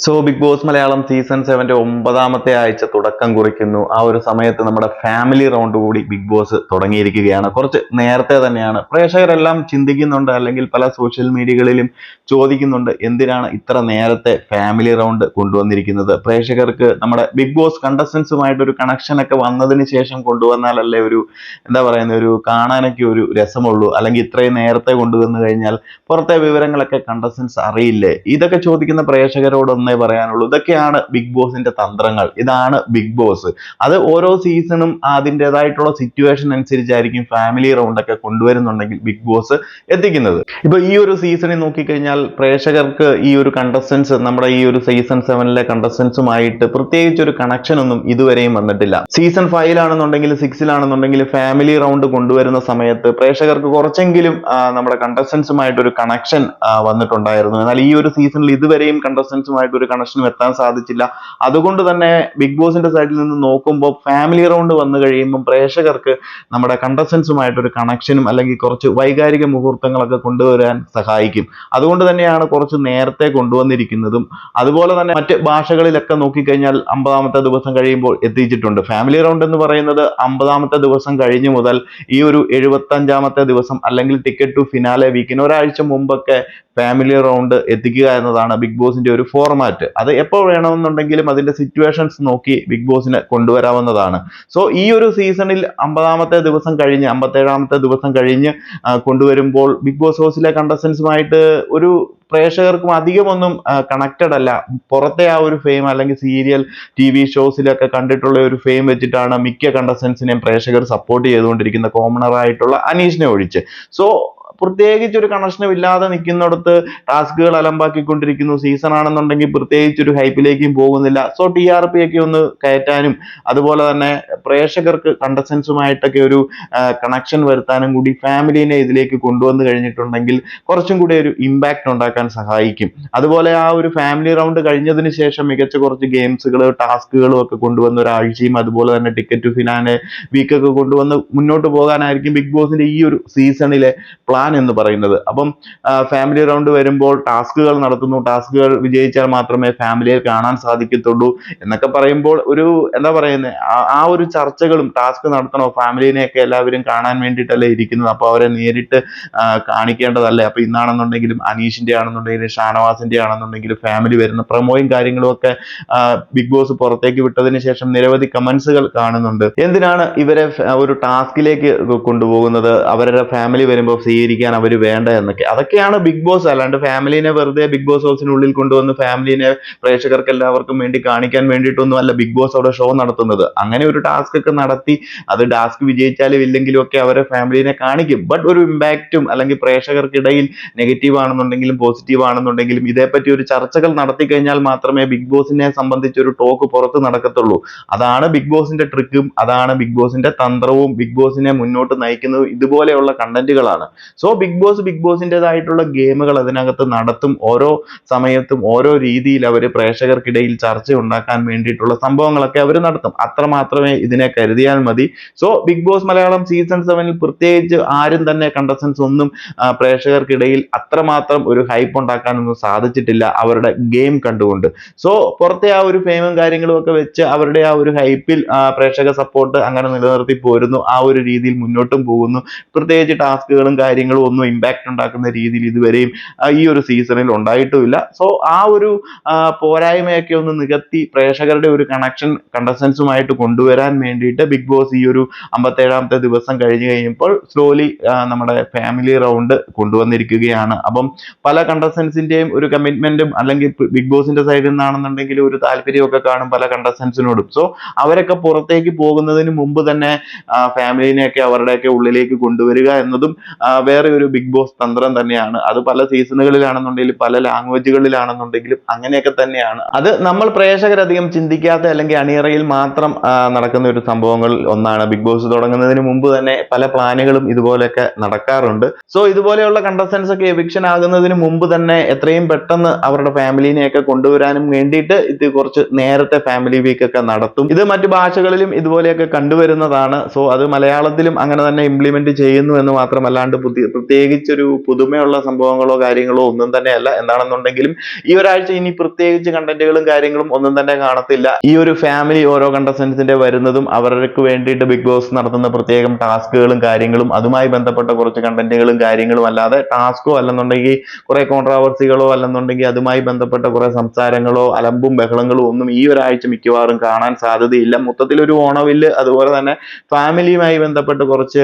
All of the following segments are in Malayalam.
ബിഗ് ബോസ് മലയാളം സീസൺ 7 9ാമത്തെ ആഴ്ച തുടക്കം കുറിക്കുന്നു. ആ ഒരു സമയത്ത് നമ്മുടെ ഫാമിലി റൗണ്ട് കൂടി ബിഗ് ബോസ് തുടങ്ങിയിരിക്കുകയാണ്. കുറച്ച് നേരത്തെ തന്നെയാണ്. പ്രേക്ഷകരെല്ലാം ചിന്തിക്കുന്നുണ്ട്, അല്ലെങ്കിൽ പല സോഷ്യൽ മീഡിയകളിലും ചോദിക്കുന്നുണ്ട്, എന്തിനാണ് ഇത്ര നേരത്തെ ഫാമിലി റൗണ്ട് കൊണ്ടുവന്നിരിക്കുന്നത്? പ്രേക്ഷകർക്ക് നമ്മുടെ ബിഗ് ബോസ് കണ്ടസ്റ്റൻസുമായിട്ട് ഒരു കണക്ഷൻ ഒക്കെ വന്നതിന് ശേഷം കൊണ്ടുവന്നാലല്ലേ ഒരു എന്താ പറയുന്ന ഒരു കാണാനൊക്കെ ഒരു രസമുള്ളൂ. അല്ലെങ്കിൽ ഇത്രയും നേരത്തെ കൊണ്ടുവന്നു കഴിഞ്ഞാൽ പുറത്തെ വിവരങ്ങളൊക്കെ കണ്ടസ്റ്റൻസ് അറിയില്ലേ? ഇതൊക്കെ ചോദിക്കുന്ന പ്രേക്ഷകരോടൊന്നേ പറയാനുള്ളൂ. ഇതൊക്കെയാണ് ബിഗ് ബോസിന്റെ തന്ത്രങ്ങൾ. ഇതാണ് ബിഗ് ബോസ്. അത് ഓരോ സീസണും അതിൻ്റെതായിട്ടുള്ള സിറ്റുവേഷൻ അനുസരിച്ചായിരിക്കും ഫാമിലി റൗണ്ട് ഒക്കെ കൊണ്ടുവരുന്നുണ്ടെങ്കിൽ ബിഗ് ബോസ് എത്തിക്കുന്നത്. ഇപ്പൊ ഈ ഒരു സീസണിൽ നോക്കിക്കഴിഞ്ഞാൽ പ്രേക്ഷകർക്ക് ഈ ഒരു കണ്ടസ്റ്റൻസ്, നമ്മുടെ ഈ ഒരു സീസൺ 7ലെ കണ്ടസ്റ്റൻസുമായിട്ട് പ്രത്യേകിച്ച് ഒരു കണക്ഷൻ ഒന്നും ഇതുവരെയും വന്നിട്ടില്ല. സീസൺ 5 6 ഫാമിലി റൗണ്ട് കൊണ്ടുവരുന്ന സമയത്ത് പ്രേക്ഷകർക്ക് കുറച്ചെങ്കിലും നമ്മുടെ കണ്ടസ്റ്റൻസുമായിട്ട് ഒരു കണക്ഷൻ വന്നിട്ടുണ്ടായിരുന്നു. എന്നാൽ ഈ ഒരു സീസണിൽ ഇതുവരെയും കണ്ടസ്റ്റൻസുമായിട്ട് ഒരു കണക്ഷനും എത്താൻ സാധിച്ചില്ല. അതുകൊണ്ട് തന്നെ ബിഗ് ബോസിന്റെ സൈഡിൽ നിന്ന് നോക്കുമ്പോൾ ഫാമിലി റൗണ്ട് വന്നു കഴിയുമ്പോൾ പ്രേക്ഷകർക്ക് നമ്മുടെ കണ്ടസ്റ്റൻസുമായിട്ട് ഒരു കണക്ഷനും അല്ലെങ്കിൽ കുറച്ച് വൈകാരിക മുഹൂർത്തങ്ങളൊക്കെ കൊണ്ടുവരാൻ സഹായിക്കും. അതുകൊണ്ട് തന്നെയാണ് കുറച്ച് നേരത്തെ കൊണ്ടുവന്നിരിക്കുന്നതും. അതുപോലെ തന്നെ മറ്റ് ഭാഷകളിലൊക്കെ നോക്കിക്കഴിഞ്ഞാൽ 50ാമത്തെ ദിവസം കഴിയുമ്പോൾ എത്തിച്ചിട്ടുണ്ട്. ഫാമിലി റൗണ്ട് എന്ന് പറയുന്നത് 50ാമത്തെ ദിവസം കഴിഞ്ഞു മുതൽ ഈ ഒരു 75ാമത്തെ ദിവസം അല്ലെങ്കിൽ ടിക്കറ്റ് ടു ഫിനാലെ വീക്കിന് ഒരാഴ്ച മുമ്പൊക്കെ ഫാമിലി റൗണ്ട് എത്തിക്കുക എന്നതാണ് ബിഗ് ബോസിന്റെ ഒരു ഫോർമാറ്റ്. അത് എപ്പോൾ വേണമെന്നുണ്ടെങ്കിലും അതിന്റെ സിറ്റുവേഷൻസ് നോക്കി ബിഗ് ബോസിന് കൊണ്ടുവരാവുന്നതാണ്. ഈ ഒരു സീസണിൽ 50ാമത്തെ ദിവസം കഴിഞ്ഞ് 57ാമത്തെ ദിവസം കഴിഞ്ഞ് കൊണ്ടുവരുമ്പോൾ ബിഗ് ബോസ് ഹൗസിലെ കണ്ടസ്റ്റൻസുമായിട്ട് ഒരു പ്രേക്ഷകർക്കും അധികമൊന്നും കണക്റ്റഡ് അല്ല. പുറത്തെ ആ ഒരു ഫെയിം അല്ലെങ്കിൽ സീരിയൽ TV ഷോസിലൊക്കെ കണ്ടിട്ടുള്ള ഒരു ഫെയിം വെച്ചിട്ടാണ് മിക്ക കണ്ടസ്റ്റൻസിനെയും പ്രേക്ഷകർ സപ്പോർട്ട് ചെയ്തുകൊണ്ടിരിക്കുന്ന, കോമണർ ആയിട്ടുള്ള അനീഷിനെ ഒഴിച്ച്. പ്രത്യേകിച്ച് ഒരു കണക്ഷനും ഇല്ലാതെ നിൽക്കുന്നിടത്ത് ടാസ്കുകൾ അലമ്പാക്കിക്കൊണ്ടിരിക്കുന്നു. സീസൺ ആണെന്നുണ്ടെങ്കിൽ പ്രത്യേകിച്ച് ഒരു ഹൈപ്പിലേക്കും പോകുന്നില്ല. TRP ഒക്കെ ഒന്ന് കയറ്റാനും അതുപോലെ തന്നെ പ്രേക്ഷകർക്ക് കണ്ടസ്റ്റൻസുമായിട്ടൊക്കെ ഒരു കണക്ഷൻ വരുത്താനും കൂടി ഫാമിലിനെ ഇതിലേക്ക് കൊണ്ടുവന്നു കഴിഞ്ഞിട്ടുണ്ടെങ്കിൽ കുറച്ചും കൂടി ഒരു ഇമ്പാക്ട് ഉണ്ടാക്കാൻ സഹായിക്കും. അതുപോലെ ആ ഒരു ഫാമിലി റൗണ്ട് കഴിഞ്ഞതിന് ശേഷം മികച്ച കുറച്ച് ഗെയിംസുകൾ, ടാസ്കുകളും ഒക്കെ കൊണ്ടുവന്ന ഒരാഴ്ചയും അതുപോലെ തന്നെ ടിക്കറ്റ് ടു ഫിനാലെ വീക്കൊക്കെ കൊണ്ടുവന്ന് മുന്നോട്ട് പോകാനായിരിക്കും ബിഗ് ബോസിന്റെ ഈ ഒരു സീസണിലെ പ്ലാൻ എന്ന് പറയുന്നത്. അപ്പം ഫാമിലി റൗണ്ട് വരുമ്പോൾ ടാസ്കുകൾ നടത്തുന്നു. ടാസ്കുകൾ വിജയിച്ചാൽ മാത്രമേ ഫാമിലിയെ കാണാൻ സാധിക്കത്തുള്ളൂ എന്നൊക്കെ പറയുമ്പോൾ ഒരു എന്താ പറയുന്നത്, ആ ഒരു ചർച്ചകളും ടാസ്ക് നടത്തണോ, ഫാമിലിനെയൊക്കെ എല്ലാവരും കാണാൻ വേണ്ടിയിട്ടല്ലേ ഇരിക്കുന്നത്, അപ്പൊ അവരെ നേരിട്ട് കാണിക്കേണ്ടതല്ലേ. അപ്പൊ ഇന്നാണെന്നുണ്ടെങ്കിലും അനീഷിന്റെ ആണെന്നുണ്ടെങ്കിലും ഷാനവാസിന്റെ ആണെന്നുണ്ടെങ്കിലും ഫാമിലി വരുന്ന പ്രൊമോയും കാര്യങ്ങളും ഒക്കെ ബിഗ് ബോസ് പുറത്തേക്ക് വിട്ടതിന് ശേഷം നിരവധി കമന്റ്സുകൾ കാണുന്നുണ്ട്. എന്തിനാണ് ഇവരെ ഒരു ടാസ്കിലേക്ക് കൊണ്ടുപോകുന്നത്, അവരുടെ ഫാമിലി വരുമ്പോൾ സ്വീകരിക്കാൻ അവർ വേണ്ട എന്നൊക്കെ. അതൊക്കെയാണ് ബിഗ് ബോസ്. അല്ലാണ്ട് ഫാമിലിനെ വെറുതെ ബിഗ് ബോസ് ഹൗസിനുള്ളിൽ കൊണ്ടുവന്ന് ഫാമിലിനെ പ്രേക്ഷകർക്ക് എല്ലാവർക്കും വേണ്ടി കാണിക്കാൻ വേണ്ടിയിട്ടൊന്നും അല്ല ബിഗ് ബോസ് അവിടെ ഷോ നടത്തുന്നത്. അങ്ങനെ ഒരു ടാസ്ക് ഒക്കെ നടത്തി അത് ടാസ്ക് വിജയിച്ചാലും ഇല്ലെങ്കിലും ഒക്കെ അവരെ ഫാമിലിനെ കാണിക്കും. ബട്ട് ഒരു ഇമ്പാക്റ്റും അല്ലെങ്കിൽ പ്രേക്ഷകർക്കിടയിൽ നെഗറ്റീവ് ആണെന്നുണ്ടെങ്കിലും പോസിറ്റീവ് ആണെന്നുണ്ടെങ്കിലും ഇതേപ്പറ്റി ഒരു ചർച്ചകൾ നടത്തി കഴിഞ്ഞാൽ മാത്രമേ ബിഗ് ബോസിനെ സംബന്ധിച്ച് ഒരു ടോക്ക് പുറത്ത് നടക്കത്തുള്ളൂ. അതാണ് ബിഗ് ബോസിന്റെ ട്രിക്കും, അതാണ് ബിഗ് ബോസിന്റെ തന്ത്രവും. ബിഗ് ബോസിനെ മുന്നോട്ട് നയിക്കുന്നത് ഇതുപോലെയുള്ള കണ്ടന്റുകളാണ്. ബിഗ് ബോസിൻ്റെതായിട്ടുള്ള ഗെയിമുകൾ അതിനകത്ത് നടത്തും. ഓരോ സമയത്തും ഓരോ രീതിയിൽ അവർ പ്രേക്ഷകർക്കിടയിൽ ചർച്ച ഉണ്ടാക്കാൻ വേണ്ടിയിട്ടുള്ള സംഭവങ്ങളൊക്കെ അവർ നടത്തും. അത്ര മാത്രമേ ഇതിനെ കരുതിയാൽ മതി. ബിഗ് ബോസ് മലയാളം സീസൺ 7 പ്രത്യേകിച്ച് ആരും തന്നെ കണ്ടസ്റ്റൻസ് ഒന്നും പ്രേക്ഷകർക്കിടയിൽ അത്രമാത്രം ഒരു ഹൈപ്പ് ഉണ്ടാക്കാനൊന്നും സാധിച്ചിട്ടില്ല അവരുടെ ഗെയിം കണ്ടുകൊണ്ട്. പുറത്തെ ആ ഒരു ഫെയിമും കാര്യങ്ങളും ഒക്കെ വെച്ച് അവരുടെ ആ ഒരു ഹൈപ്പിൽ പ്രേക്ഷക സപ്പോർട്ട് അങ്ങനെ നിലനിർത്തി പോരുന്നു. ആ ഒരു രീതിയിൽ മുന്നോട്ടും പോകുന്നു. പ്രത്യേകിച്ച് ടാസ്കുകളും കാര്യങ്ങളും ഒന്നും ഇമ്പാക്ട് ഉണ്ടാക്കുന്ന രീതിയിൽ ഇതുവരെയും ഈ ഒരു സീസണിൽ ഉണ്ടായിട്ടുമില്ല. ആ ഒരു പോരായ്മയൊക്കെ ഒന്ന് നികത്തി പ്രേക്ഷകരുടെ ഒരു കണക്ഷൻ കണ്ടസ്റ്റൻസുമായിട്ട് കൊണ്ടുവരാൻ വേണ്ടിയിട്ട് ബിഗ് ബോസ് ഈ ഒരു 57ാമത്തെ ദിവസം കഴിഞ്ഞു കഴിഞ്ഞപ്പോൾ സ്ലോലി നമ്മുടെ ഫാമിലി റൗണ്ട് കൊണ്ടുവന്നിരിക്കുകയാണ്. അപ്പം പല കണ്ടസ്റ്റൻസിന്റെയും ഒരു കമ്മിറ്റ്മെന്റും അല്ലെങ്കിൽ ബിഗ് ബോസിന്റെ സൈഡിൽ നിന്നാണെന്നുണ്ടെങ്കിൽ ഒരു താല്പര്യമൊക്കെ കാണും പല കണ്ടസ്റ്റൻസിനോടും. അവരൊക്കെ പുറത്തേക്ക് പോകുന്നതിന് മുമ്പ് തന്നെ ഫാമിലിനെയൊക്കെ അവരുടെയൊക്കെ ഉള്ളിലേക്ക് കൊണ്ടുവരിക എന്നതും വേറെ ഒരു ബിഗ് ബോസ് തന്ത്രം തന്നെയാണ്. അത് പല സീസണുകളിലാണെന്നുണ്ടെങ്കിലും പല ലാംഗ്വേജുകളിലാണെന്നുണ്ടെങ്കിലും അങ്ങനെയൊക്കെ തന്നെയാണ്. അത് നമ്മൾ പ്രേക്ഷകരധികം ചിന്തിക്കാത്ത അല്ലെങ്കിൽ അണിയറയിൽ മാത്രം നടക്കുന്ന ഒരു സംഭവങ്ങളിൽ ഒന്നാണ്. ബിഗ് ബോസ് തുടങ്ങുന്നതിന് മുമ്പ് തന്നെ പല പ്ലാനുകളും ഇതുപോലെയൊക്കെ നടക്കാറുണ്ട്. ഇതുപോലെയുള്ള കണ്ടസ്റ്റൻസ് ഒക്കെ എവിക്ഷൻ ആകുന്നതിന് മുമ്പ് തന്നെ എത്രയും പെട്ടെന്ന് അവരുടെ ഫാമിലിനെയൊക്കെ കൊണ്ടുവരാനും വേണ്ടിയിട്ട് ഇത് കുറച്ച് നേരത്തെ ഫാമിലി വീക്ക് ഒക്കെ നടത്തും. ഇത് മറ്റു ഭാഷകളിലും ഇതുപോലെയൊക്കെ കണ്ടുവരുന്നതാണ്. അത് മലയാളത്തിലും അങ്ങനെ തന്നെ ഇംപ്ലിമെന്റ് ചെയ്യുന്നു എന്ന് മാത്രമല്ലാണ്ട് പ്രത്യേകിച്ചൊരു പുതുമയുള്ള സംഭവങ്ങളോ കാര്യങ്ങളോ ഒന്നും തന്നെയല്ല. എന്താണെന്നുണ്ടെങ്കിലും ഈ ഒരാഴ്ച ഇനി പ്രത്യേകിച്ച് കണ്ടന്റുകളും കാര്യങ്ങളും ഒന്നും തന്നെ കാണത്തില്ല. ഈ ഒരു ഫാമിലി ഓരോ കണ്ടസ്റ്റന്റ്സിന്റെ വരുന്നതും അവർക്ക് വേണ്ടിയിട്ട് ബിഗ് ബോസ് നടത്തുന്ന പ്രത്യേകം ടാസ്കുകളും കാര്യങ്ങളും അതുമായി ബന്ധപ്പെട്ട കുറച്ച് കണ്ടന്റുകളും കാര്യങ്ങളും അല്ലാതെ ടാസ്കോ അല്ലെന്നുണ്ടെങ്കിൽ കുറെ കോൺട്രാവേഴ്സികളോ അല്ലെന്നുണ്ടെങ്കിൽ അതുമായി ബന്ധപ്പെട്ട കുറെ സംസാരങ്ങളോ അലമ്പും ബഹളങ്ങളും ഒന്നും ഈ ഒരാഴ്ച മിക്കവാറും കാണാൻ സാധ്യതയില്ല. മൊത്തത്തിൽ ഒരു ഓണവില്ല് അതുപോലെ തന്നെ ഫാമിലിയുമായി ബന്ധപ്പെട്ട് കുറച്ച്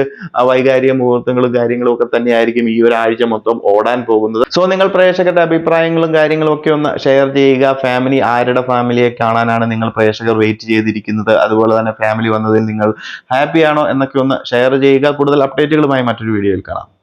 വൈകാരിക മുഹൂർത്തങ്ങളും കാര്യങ്ങളും ഒക്കെ തന്നെയായിരിക്കും ഈ ഒരാഴ്ച മൊത്തം ഓടാൻ പോകുന്നത്. സോ നിങ്ങൾ പ്രേക്ഷകരുടെ അഭിപ്രായങ്ങളും കാര്യങ്ങളും ഒക്കെ ഒന്ന് ഷെയർ ചെയ്യുക. ഫാമിലി ആരുടെ ഫാമിലിയെ കാണാനാണ് നിങ്ങൾ പ്രേക്ഷകർ വെയിറ്റ് ചെയ്തിരിക്കുന്നത്, അതുപോലെ തന്നെ ഫാമിലി വന്നതിൽ നിങ്ങൾ ഹാപ്പിയാണോ എന്നൊക്കെ ഒന്ന് ഷെയർ ചെയ്യുക. കൂടുതൽ അപ്ഡേറ്റുകളുമായി മറ്റൊരു വീഡിയോയിൽ കാണാം.